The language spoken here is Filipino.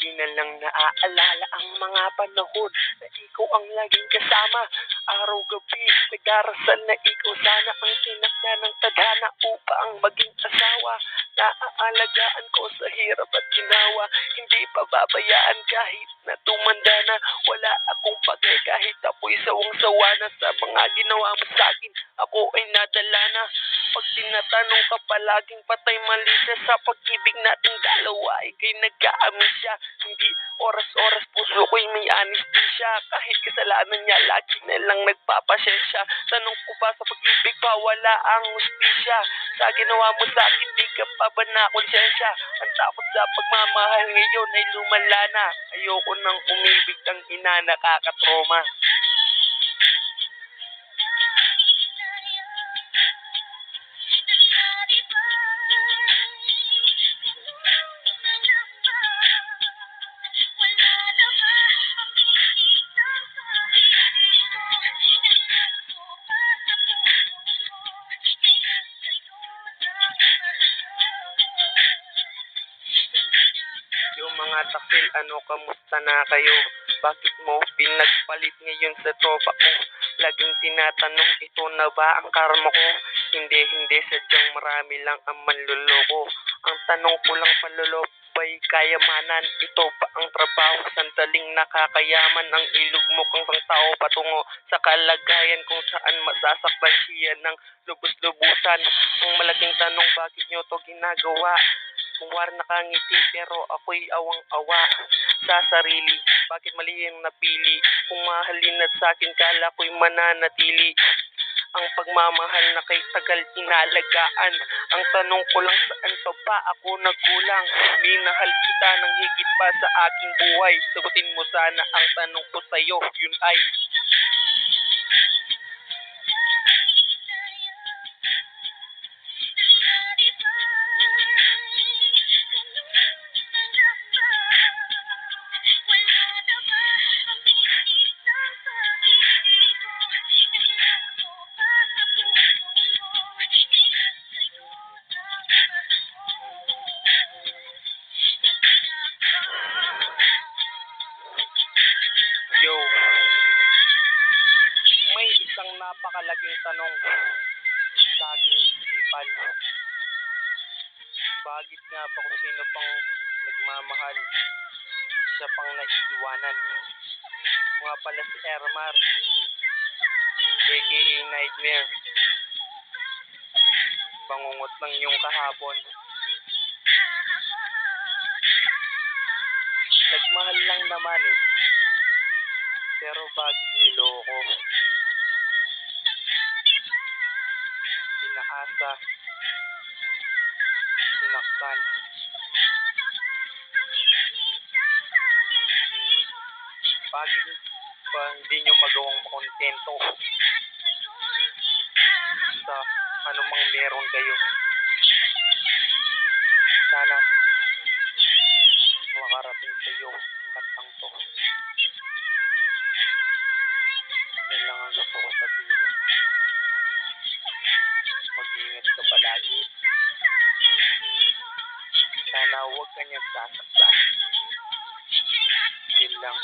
Di na lang naaalala ang mga panahon na ikaw ang laging kasama. Araw-gabi, nag-arasal na ikaw sana ang tinakda ng tadhana upang maging asawa. Naaalagaan ko sa hirap at ginawa, hindi pababayaan kahit na tumanda na. Wala akong pagay kahit ako'y sawang-sawa na sa mga ginawa mo sa'kin. Ako ay nadala na. Pag tinatanong ka palaging patay mali na sa pag-ibig nating dalawa, ika'y nag-aamisya. Hindi oras-oras puso ko'y may anesthesia. Kahit kasalanan niya, lagi na lang nagpapasensya. Tanong ko ba sa pag-ibig pa, wala ang hustisya. Sa ginawa mo sa'kin, di ka pa ba na konsensya? Ang takot sa pagmamahal ngayon ay lumala na. Ayoko nang umibig, ang ina nakakatroma. Yung mga taksil, kamusta na kayo? Bakit mo pinagpalit ngayon sa tropa ko? Laging tinatanong, ito na ba ang karma ko? Hindi, sadyang marami lang ang manluloko. Ang tanong ko lang, panluloko ba'y kayamanan? Ito ba ang trabaho? Sandaling nakakayaman ang ilog mo kang tao patungo sa kalagayan kung saan masasaktan siya ng lubos-lubusan. Ang malaking tanong, bakit nyo to ginagawa? Kung war nakangiti pero ako'y awang-awa sa sarili. Bakit mali yung napili? Kung mahalin na sa'kin, kala ko'y mananatili. Ang pagmamahal na kay tagal inalagaan. Ang tanong ko lang, saan pa ba ako nagkulang? Minahal kita ng higit pa sa aking buhay. Sagutin mo sana ang tanong ko sa'yo, yun ay yo. May isang napakalaking tanong sa aking isipan. Bakit nga ba kung sino pang nagmamahal, siya pang naiiwanan? Nga pala si Ermar, aka Nightmare. Bangungot lang yung kahapon. Nagmahal lang naman eh. Pero bakit niloko? Pinakasa, sinaktan. Bakit ba hindi nyo magawang makontento sa anumang meron kayo? Sana makarating sa iyo ang kantang to. Yan lang ang gusto ko sabihin. Mag-iingat ka palagi. Sana huwag ka niyang sasaktan. Yun lang.